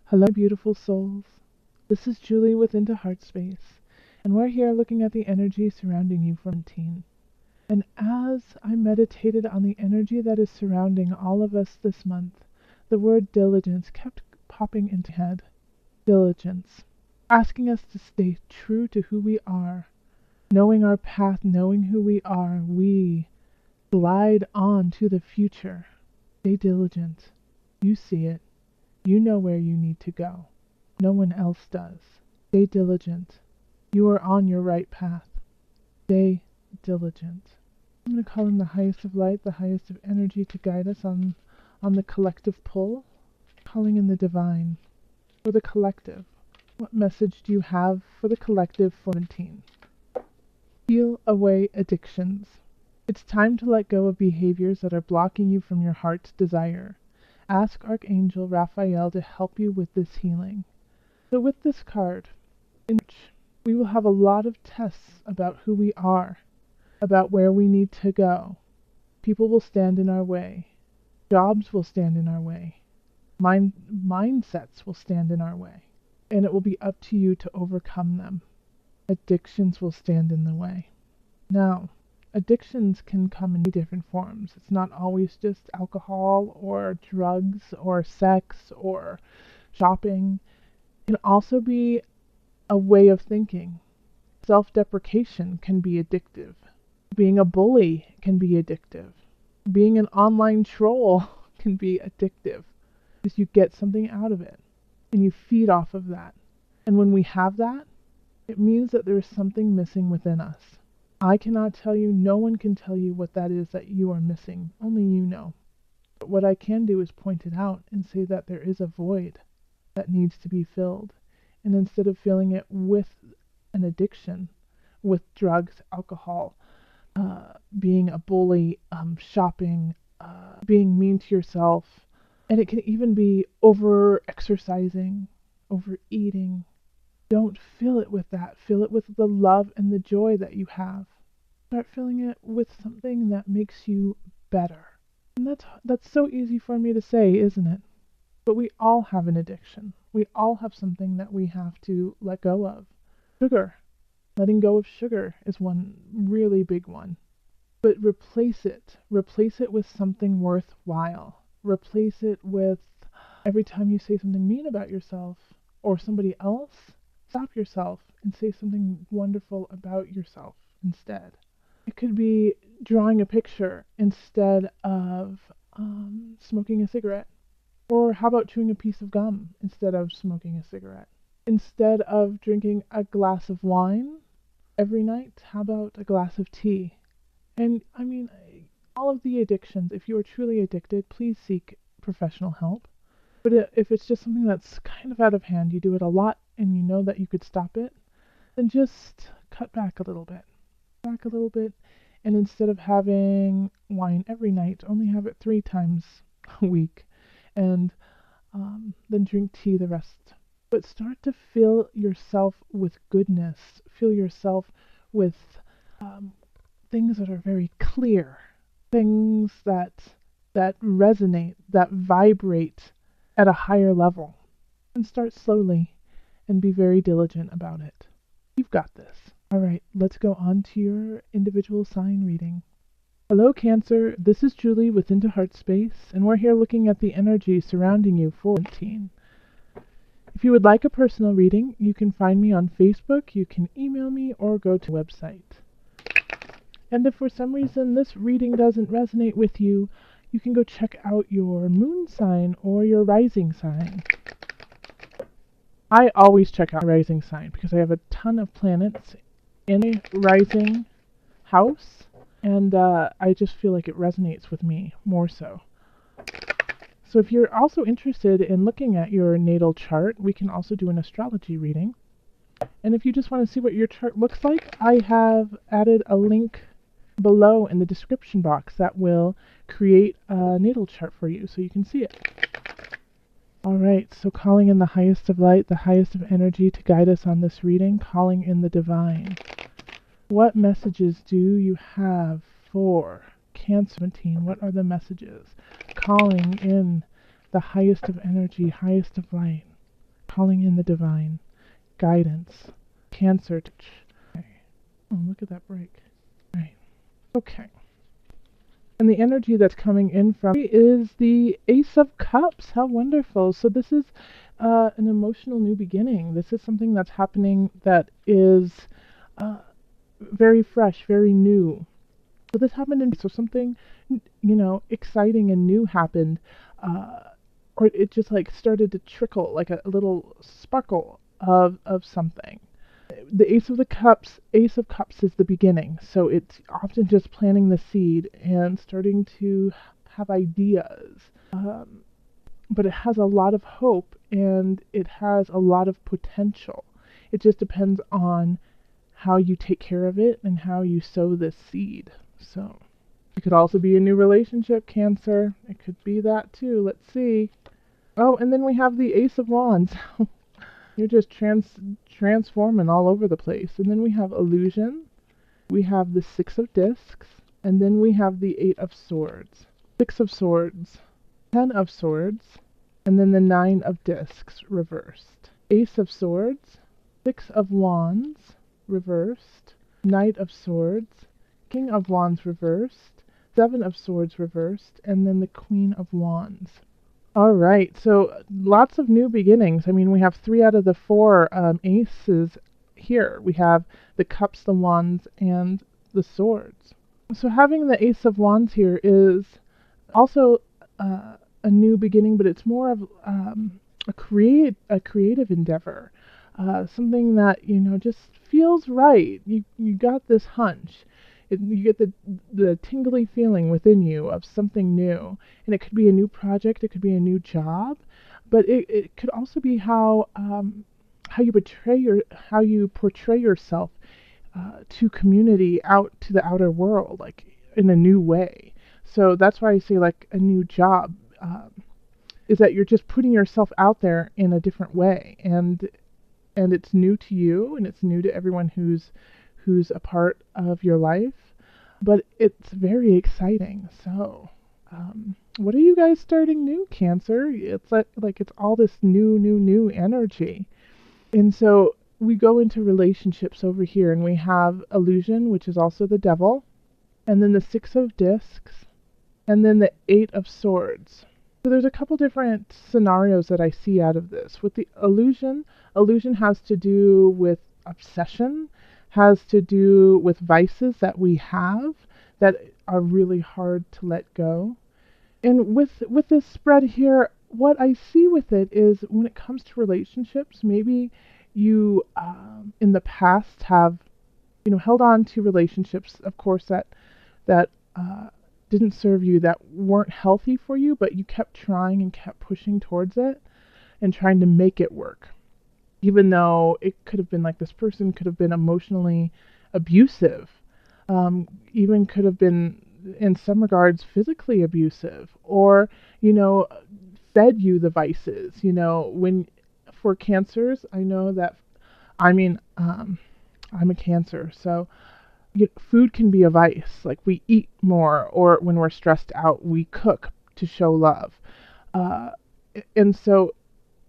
Hello, beautiful souls. This is Julie with Into Heart Space, and we're here looking at the energy surrounding you for 17. And as I meditated on the energy that is surrounding all of us this month, the word diligence kept popping into my head. Diligence. Asking us to stay true to who we are. Knowing our path, knowing who we are, we glide on to the future. Stay diligent. You see it. You know where you need to go. No one else does. Stay diligent. You are on your right path. Stay diligent. I'm going to call in the highest of light, the highest of energy to guide us on the collective pull. Calling in the divine. For the collective. What message do you have for the collective for 17? Peel away addictions. It's time to let go of behaviors that are blocking you from your heart's desire. Ask Archangel Raphael to help you with this healing. So with this card, in which we will have a lot of tests about who we are, about where we need to go. People will stand in our way. Jobs will stand in our way. Mindsets will stand in our way. And it will be up to you to overcome them. Addictions will stand in the way. Now, addictions can come in different forms. It's not always just alcohol or drugs or sex or shopping. It can also be a way of thinking. Self-deprecation can be addictive. Being a bully can be addictive. Being an online troll can be addictive because you get something out of it and you feed off of that. And when we have that, it means that there is something missing within us. I cannot tell you, no one can tell you what that is that you are missing. Only you know. But what I can do is point it out and say that there is a void that needs to be filled. And instead of filling it with an addiction, with drugs, alcohol, being a bully, shopping, being mean to yourself, and it can even be over-exercising, overeating. Don't fill it with that. Fill it with the love and the joy that you have. Start filling it with something that makes you better. And that's so easy for me to say, isn't it? But we all have an addiction. We all have something that we have to let go of. Sugar. Letting go of sugar is one really big one. But replace it. Replace it with something worthwhile. Replace it with every time you say something mean about yourself or somebody else, stop yourself and say something wonderful about yourself instead. It could be drawing a picture instead of smoking a cigarette. Or how about chewing a piece of gum instead of smoking a cigarette? Instead of drinking a glass of wine every night, how about a glass of tea? And I mean, all of the addictions, if you are truly addicted, please seek professional help. But if it's just something that's kind of out of hand, you do it a lot and you know that you could stop it, then just cut back a little bit. Back a little bit, and instead of having wine every night, only have it 3 times a week, and then drink tea the rest. But start to fill yourself with goodness. Fill yourself with things that are very clear, things that resonate, that vibrate at a higher level. And start slowly and be very diligent about it. You've got this. All right, let's go on to your individual sign reading. Hello, Cancer. This is Julie with Into Heart Space, and we're here looking at the energy surrounding you for 17. If you would like a personal reading, you can find me on Facebook, you can email me, or go to the website. And if for some reason this reading doesn't resonate with you, you can go check out your moon sign or your rising sign. I always check out my rising sign because I have a ton of planets in a rising house, and I just feel like it resonates with me more so. So if you're also interested in looking at your natal chart, we can also do an astrology reading. And if you just want to see what your chart looks like, I have added a link below in the description box that will create a natal chart for you so you can see it. Alright, so calling in the highest of light, the highest of energy to guide us on this reading, calling in the divine. What messages do you have for Cancer 17? What are the messages? Calling in the highest of energy, highest of light. calling in the divine guidance. Cancer. Okay. Oh, look at that break. Right. Okay. And the energy that's coming in from is the Ace of Cups. How wonderful. So this is an emotional new beginning. This is something that's happening that is very fresh, very new. So this happened so something, exciting and new happened, or it just like started to trickle, like a little sparkle of something. The Ace of Cups is the beginning, so it's often just planting the seed and starting to have ideas. But it has a lot of hope and it has a lot of potential. It just depends on how you take care of it and how you sow this seed. So it could also be a new relationship, Cancer. It could be that too. Let's see. Oh, and then we have the Ace of Wands. You're just transforming all over the place. And then we have Illusion. We have the Six of Discs. And then we have the Eight of Swords. Six of Swords. 10 of Swords. And then the Nine of Discs reversed. Ace of Swords. Six of Wands reversed. Knight of Swords. King of Wands reversed. Seven of Swords reversed. And then the Queen of Wands. All right, so lots of new beginnings. I mean, we have 3 out of the 4 aces here. We have the cups, the wands, and the swords. So having the Ace of Wands here is also a new beginning, but it's more of a creative endeavor, something that just feels right. You got this hunch. You get the tingly feeling within you of something new, and it could be a new project, it could be a new job, but it could also be how you portray yourself to community, out to the outer world, like in a new way. So that's why I say like a new job is that you're just putting yourself out there in a different way, and it's new to you, and it's new to everyone who's a part of your life, but it's very exciting. So what are you guys starting new, Cancer? It's like it's all this new energy. And so we go into relationships over here, and we have Illusion, which is also the devil, and then the Six of Discs, and then the Eight of Swords. So there's a couple different scenarios that I see out of this. With the illusion has to do with obsession, has to do with vices that we have that are really hard to let go. And with this spread here, what I see with it is when it comes to relationships, maybe you in the past have held on to relationships, of course, that didn't serve you, that weren't healthy for you, but you kept trying and kept pushing towards it and trying to make it work. Even though it could have been like this person could have been emotionally abusive, even could have been, in some regards, physically abusive, or, fed you the vices. For Cancers, I know that, I'm a Cancer, so food can be a vice. Like, we eat more, or when we're stressed out, we cook to show love. And so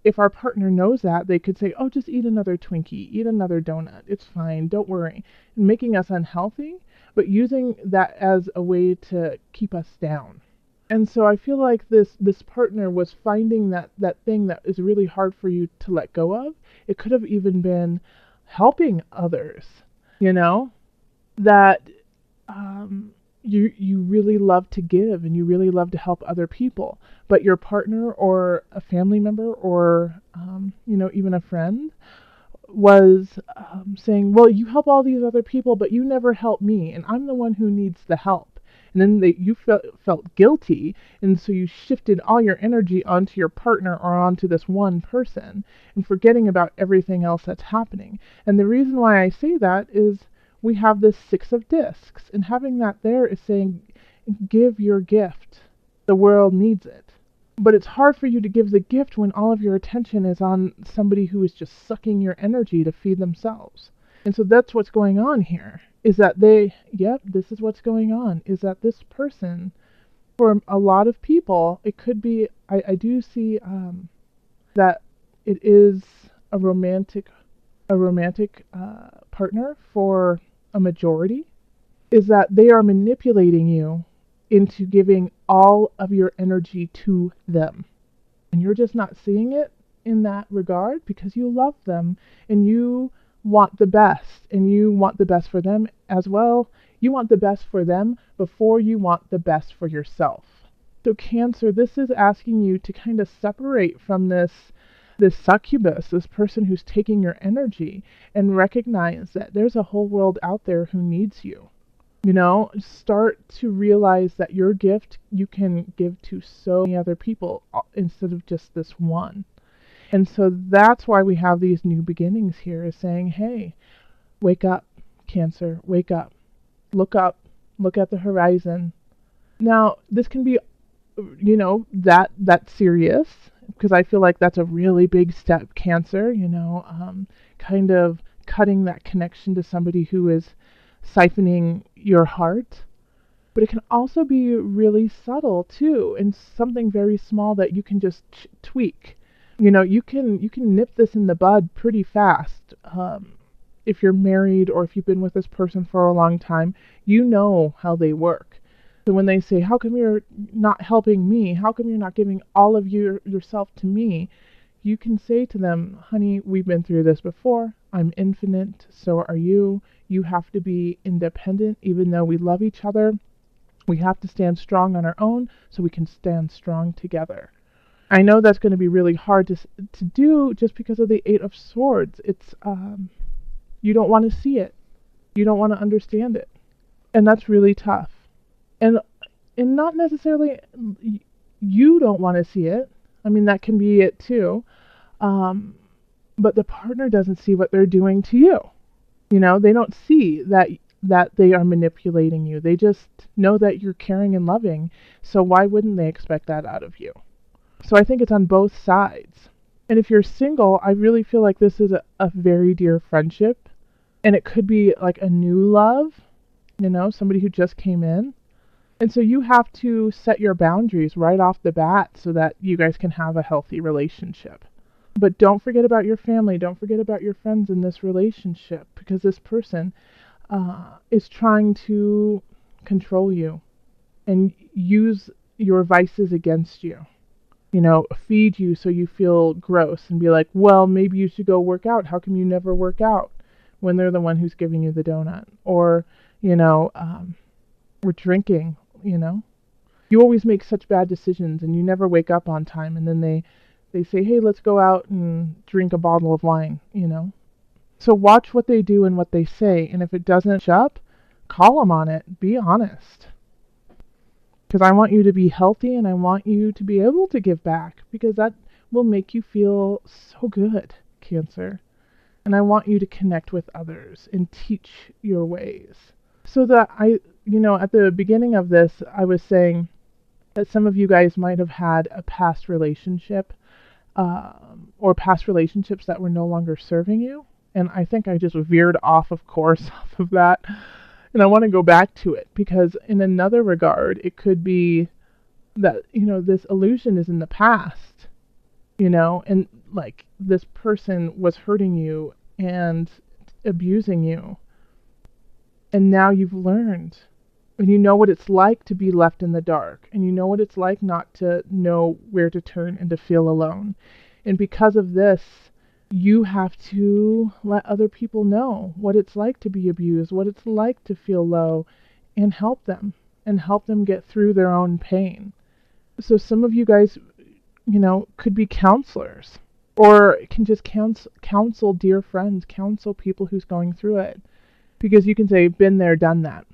if our partner knows that, they could say, oh, just eat another Twinkie, eat another donut, it's fine, don't worry. Making us unhealthy, but using that as a way to keep us down. And so I feel like this partner was finding that thing that is really hard for you to let go of. It could have even been helping others, that you really love to give and you really love to help other people, but your partner or a family member or even a friend was saying, well, you help all these other people, but you never help me, and I'm the one who needs the help. And then you felt guilty, and so you shifted all your energy onto your partner or onto this one person and forgetting about everything else that's happening. And the reason why I say that is we have this Six of Discs, and having that there is saying, give your gift. The world needs it. But it's hard for you to give the gift when all of your attention is on somebody who is just sucking your energy to feed themselves. And so that's what's going on here, is that this is what's going on, is that this person, for a lot of people, it could be, I do see that it is a romantic partner for a majority is that they are manipulating you into giving all of your energy to them. And you're just not seeing it in that regard because you love them and you want the best, and you want the best for them as well. You want the best for them before you want the best for yourself. So Cancer, this is asking you to kind of separate from this succubus, this person who's taking your energy, and recognize that there's a whole world out there who needs you. You know, start to realize that your gift you can give to so many other people instead of just this one. And so that's why we have these new beginnings here, is saying, hey, wake up, Cancer, wake up, look at the horizon. Now, this can be, that serious, because I feel like that's a really big step, Cancer, kind of cutting that connection to somebody who is siphoning your heart. But it can also be really subtle too, and something very small that you can just tweak. You can nip this in the bud pretty fast. If you're married or if you've been with this person for a long time, you know how they work. So when they say, how come you're not helping me? How come you're not giving all of yourself to me? You can say to them, honey, we've been through this before. I'm infinite, so are you. You have to be independent, even though we love each other. We have to stand strong on our own so we can stand strong together. I know that's going to be really hard to do just because of the Eight of Swords. It's you don't want to see it. You don't want to understand it. And that's really tough. And not necessarily you don't want to see it. I mean, that can be it too. But the partner doesn't see what they're doing to you. They don't see that they are manipulating you. They just know that you're caring and loving. So why wouldn't they expect that out of you? So I think it's on both sides. And if you're single, I really feel like this is a very dear friendship. And it could be like a new love, somebody who just came in. And so you have to set your boundaries right off the bat so that you guys can have a healthy relationship. But don't forget about your family. Don't forget about your friends in this relationship, because this person is trying to control you and use your vices against you. Feed you so you feel gross and be like, well, maybe you should go work out. How come you never work out? When they're the one who's giving you the donut. Or, we're drinking, You always make such bad decisions and you never wake up on time. And then they say, hey, let's go out and drink a bottle of wine, So watch what they do and what they say. And if it doesn't show up, call them on it. Be honest. Because I want you to be healthy and I want you to be able to give back, because that will make you feel so good, Cancer. And I want you to connect with others and teach your ways. So that at the beginning of this, I was saying that some of you guys might have had a past relationship or past relationships that were no longer serving you. And I think I just veered off of that. And I want to go back to it, because in another regard, it could be that, this illusion is in the past, and like this person was hurting you and abusing you. And now you've learned, and you know what it's like to be left in the dark, and you know what it's like not to know where to turn and to feel alone. And because of this, you have to let other people know what it's like to be abused, what it's like to feel low, and help them get through their own pain. So some of you guys, could be counselors, or can just counsel dear friends, counsel people who's going through it. Because you can say, been there, done that.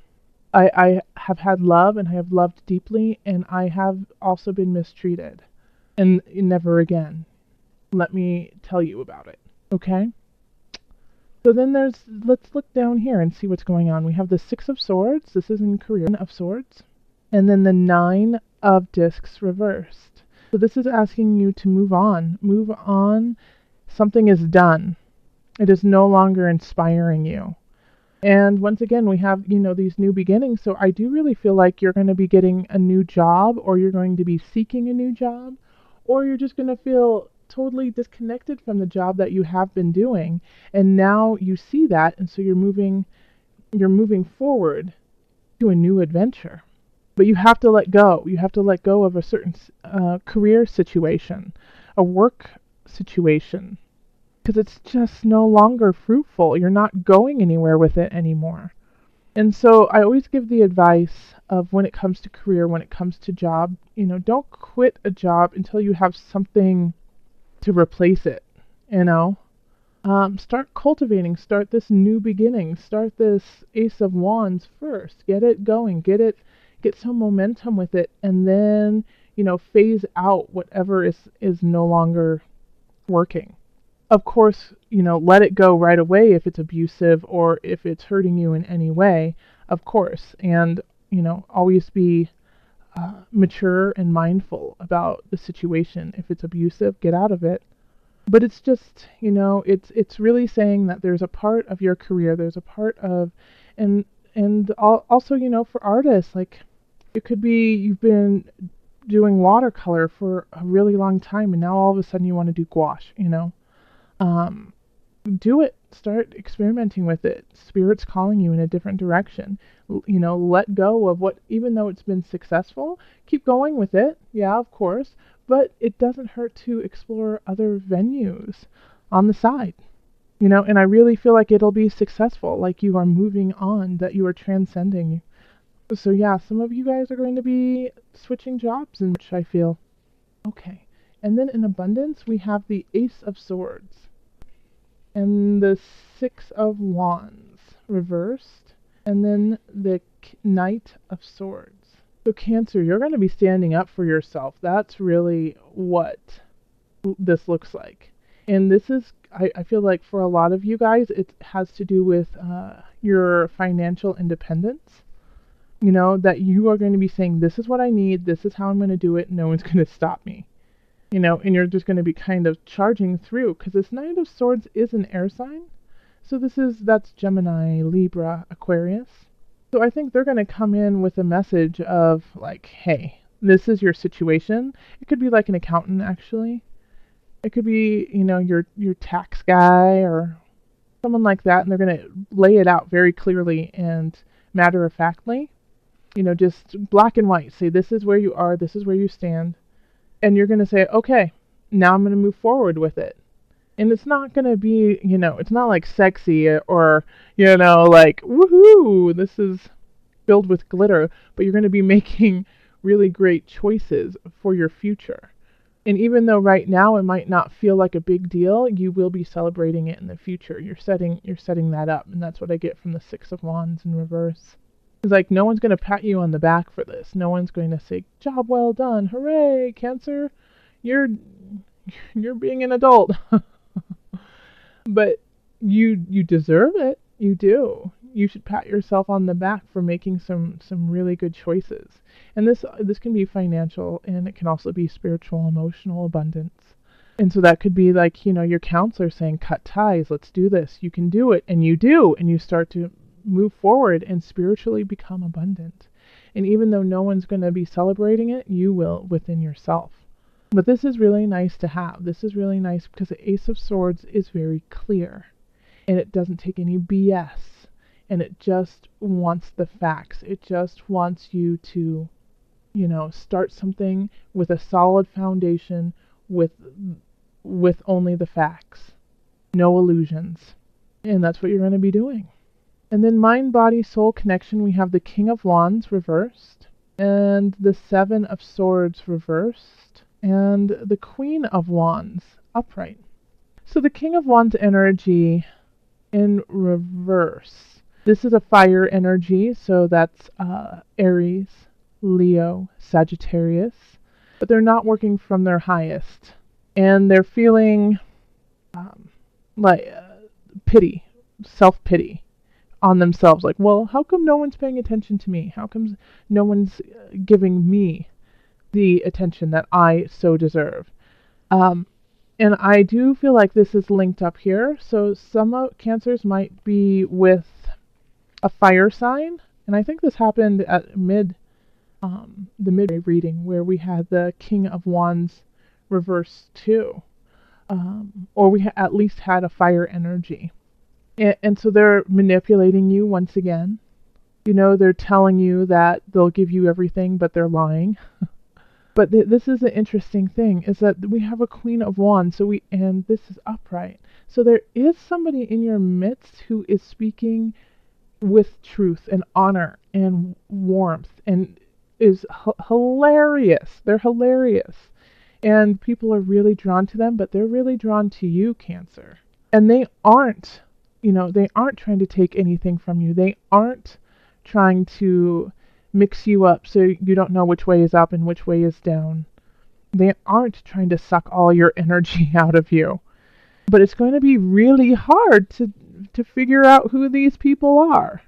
I have had love, and I have loved deeply, and I have also been mistreated. And never again. Let me tell you about it. Okay? So then let's look down here and see what's going on. We have the Six of Swords. This is in Korean, of Swords. And then the Nine of Discs reversed. So this is asking you to move on. Move on. Something is done. It is no longer inspiring you. And once again, we have, these new beginnings. So I do really feel like you're going to be getting a new job, or you're going to be seeking a new job, or you're just going to feel totally disconnected from the job that you have been doing, and now you see that, and so you're moving forward to a new adventure. But you have to let go. You have to let go of a certain career situation, a work situation, because it's just no longer fruitful. You're not going anywhere with it anymore. And so I always give the advice of, when it comes to career, when it comes to job, don't quit a job until you have something to replace it, you know? Start cultivating, start this new beginning, start this Ace of Wands first. Get it going, get some momentum with it, and then, phase out whatever is no longer working. Of course, let it go right away if it's abusive or if it's hurting you in any way, of course. And, always be mature and mindful about the situation. If it's abusive, get out of it. But it's just, it's really saying that there's a part of your career, there's a part of, and also, for artists, like, it could be you've been doing watercolor for a really long time, and now all of a sudden you want to do gouache. Um, do it. Start experimenting with it. Spirit's calling you in a different direction. Let go of what, even though it's been successful, keep going with it. Yeah, of course. But it doesn't hurt to explore other venues on the side. And I really feel like it'll be successful, like you are moving on, that you are transcending. So yeah, some of you guys are going to be switching jobs, in which I feel. Okay. And then in abundance, we have the Ace of Swords and the Six of Wands reversed, and then the Knight of Swords. So Cancer, you're going to be standing up for yourself. That's really what this looks like. And this is, I feel like for a lot of you guys, it has to do with your financial independence. That you are going to be saying, this is what I need, this is how I'm going to do it, no one's going to stop me. And you're just going to be kind of charging through, because this Knight of Swords is an air sign. So that's Gemini, Libra, Aquarius. So I think they're going to come in with a message of, like, hey, this is your situation. It could be like an accountant, actually. It could be, your tax guy or someone like that, and they're going to lay it out very clearly and matter-of-factly. Just black and white. Say, this is where you are, this is where you stand. And you're going to say, okay, now I'm going to move forward with it. And it's not going to be, it's not like sexy or, like, woohoo, this is filled with glitter. But you're going to be making really great choices for your future. And even though right now it might not feel like a big deal, you will be celebrating it in the future. You're setting that up. And that's what I get from the Six of Wands in reverse. It's like, no one's going to pat you on the back for this. No one's going to say, job well done. Hooray, Cancer. You're being an adult. But you deserve it. You do. You should pat yourself on the back for making some really good choices. And this can be financial, and it can also be spiritual, emotional abundance. And so that could be like, your counselor saying, cut ties, let's do this. You can do it. And you do. And you start to move forward and spiritually become abundant. And even though no one's going to be celebrating it, you will within yourself. But this is really nice to have. This is really nice because the Ace of Swords is very clear. And it doesn't take any BS. And it just wants the facts. It just wants you to, start something with a solid foundation, with only the facts. No illusions. And that's what you're going to be doing. And then mind, body, soul connection, we have the King of Wands reversed, and the Seven of Swords reversed, and the Queen of Wands upright. So the King of Wands energy in reverse. This is a fire energy, so that's Aries, Leo, Sagittarius, but they're not working from their highest. And they're feeling like pity, self-pity on themselves, like, well, how come no one's paying attention to me? How come no one's giving me the attention that I so deserve? And I do feel like this is linked up here. So some Cancers might be with a fire sign, and I think this happened at the mid reading where we had the King of Wands reversed too. or at least had a fire energy. And so they're manipulating you once again. They're telling you that they'll give you everything, but they're lying. But this is an interesting thing, is that we have a Queen of Wands, and this is upright. So there is somebody in your midst who is speaking with truth and honor and warmth and is hilarious. They're hilarious. And people are really drawn to them, but they're really drawn to you, Cancer. And they aren't trying to take anything from you. They aren't trying to mix you up so you don't know which way is up and which way is down. They aren't trying to suck all your energy out of you. But it's going to be really hard to figure out who these people are,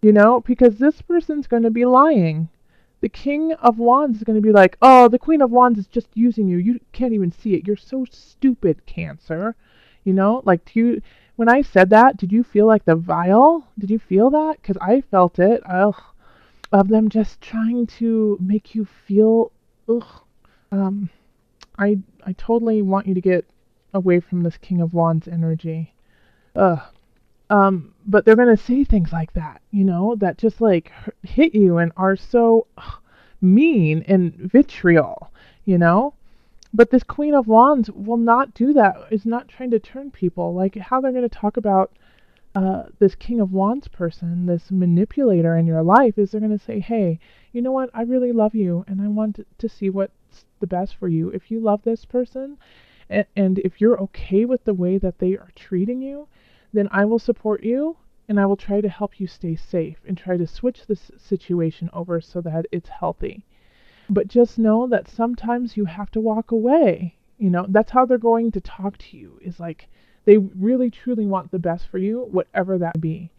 because this person's going to be lying. The King of Wands is going to be like, oh, the Queen of Wands is just using you. You can't even see it. You're so stupid, Cancer. Like, when I said that, did you feel like the vial? Did you feel that? Because I felt it. Ugh. Of them just trying to make you feel, ugh. I totally want you to get away from this King of Wands energy. Ugh. But they're going to say things like that, that just like hit you and are so mean and vitriol, But this Queen of Wands will not do that, is not trying to turn people. Like, how they're going to talk about this King of Wands person, this manipulator in your life, is they're going to say, hey, you know what? I really love you, and I want to see what's the best for you. If you love this person, and if you're okay with the way that they are treating you, then I will support you, and I will try to help you stay safe and try to switch this situation over so that it's healthy. But just know that sometimes you have to walk away. That's how they're going to talk to you, is like they really truly want the best for you, whatever that be.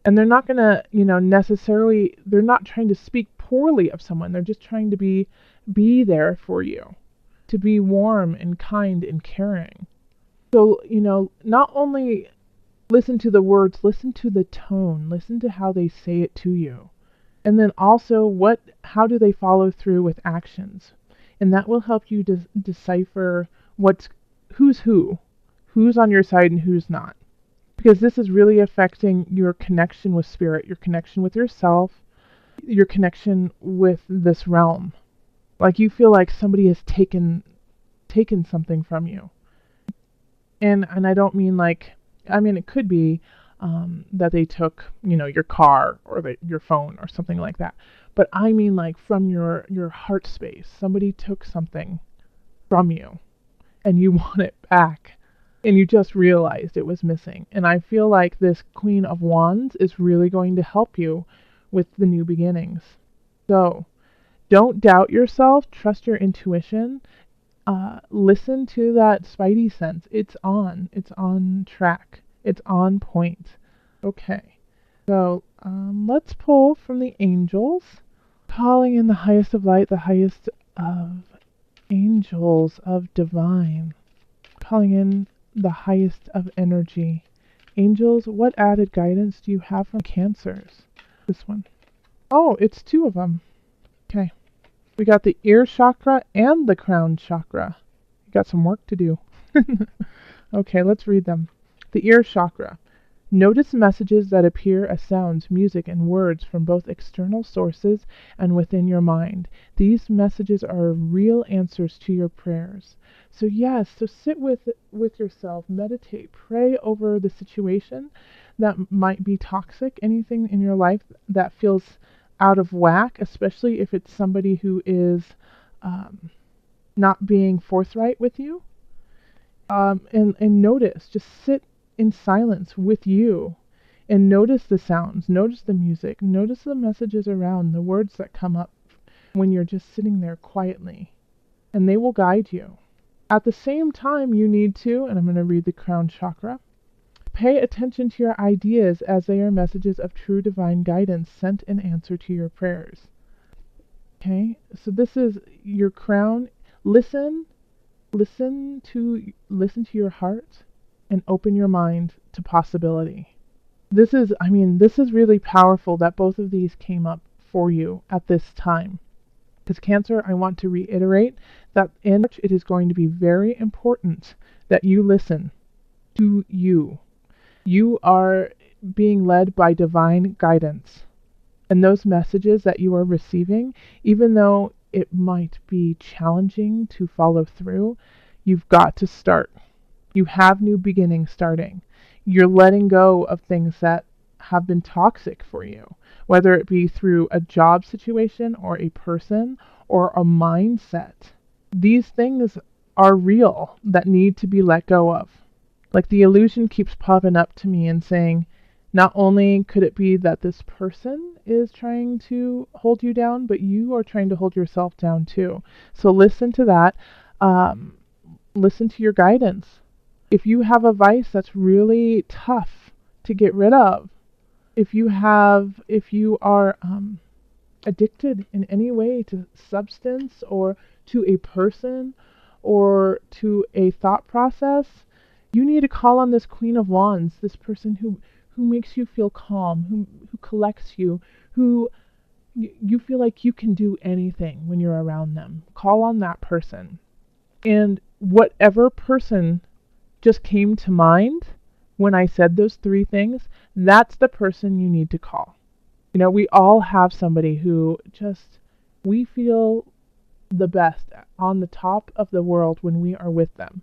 And they're not going to, necessarily, they're not trying to speak poorly of someone. They're just trying to be there for you, to be warm and kind and caring. So, not only listen to the words, listen to the tone, listen to how they say it to you. And then also, how do they follow through with actions? And that will help you decipher who's on your side and who's not. Because this is really affecting your connection with spirit, your connection with yourself, your connection with this realm. Like, you feel like somebody has taken something from you. And I don't mean it could be that they took, your car or your phone or something like that. But I mean, like, from your heart space, somebody took something from you and you want it back and you just realized it was missing. And I feel like this Queen of Wands is really going to help you with the new beginnings. So don't doubt yourself, trust your intuition. Listen to that spidey sense. It's on track. It's on point. Okay. So, let's pull from the angels. Calling in the highest of light, the highest of angels of divine. Calling in the highest of energy. Angels, what added guidance do you have from Cancers? This one. Oh, it's two of them. Okay. We got the ear chakra and the crown chakra. You got some work to do. Okay, let's read them. The ear chakra. Notice messages that appear as sounds, music, and words from both external sources and within your mind. These messages are real answers to your prayers. So yes, so sit with yourself, meditate, pray over the situation that might be toxic, anything in your life that feels out of whack, especially if it's somebody who is not being forthright with you. And notice, just sit in silence with you and notice the sounds, notice the music, notice the messages around, the words that come up when you're just sitting there quietly, and they will guide you. At the same time, you need to, and I'm going to read the crown chakra, pay attention to your ideas as they are messages of true divine guidance sent in answer to your prayers. Okay, so this is your crown. Listen to your heart and open your mind to possibility. This is really powerful that both of these came up for you at this time. Because Cancer, I want to reiterate that in it is going to be very important that you listen to you. You are being led by divine guidance. And those messages that you are receiving, even though it might be challenging to follow through, you've got to start. You have new beginnings starting. You're letting go of things that have been toxic for you, whether it be through a job situation or a person or a mindset. These things are real that need to be let go of. Like the illusion keeps popping up to me and saying, not only could it be that this person is trying to hold you down, but you are trying to hold yourself down too. So listen to that. Listen to your guidance. If you have a vice that's really tough to get rid of, if you are addicted in any way to substance or to a person or to a thought process, you need to call on this Queen of Wands, this person who makes you feel calm, who collects you, who you feel like you can do anything when you're around them. Call on that person. And whatever person just came to mind when I said those three things, that's the person you need to call. You know, we all have somebody who just, we feel the best, on the top of the world when we are with them.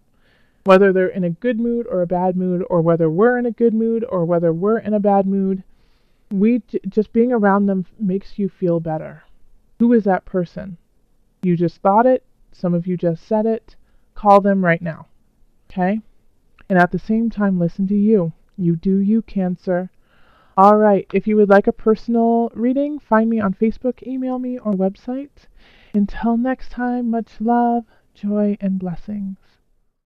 Whether they're in a good mood or a bad mood, or whether we're in a good mood or whether we're in a bad mood, just being around them makes you feel better. Who is that person? You just thought it. Some of you just said it. Call them right now. Okay? And at the same time, listen to you. You do you, Cancer. All right. If you would like a personal reading, find me on Facebook, email me, or website. Until next time, much love, joy, and blessings.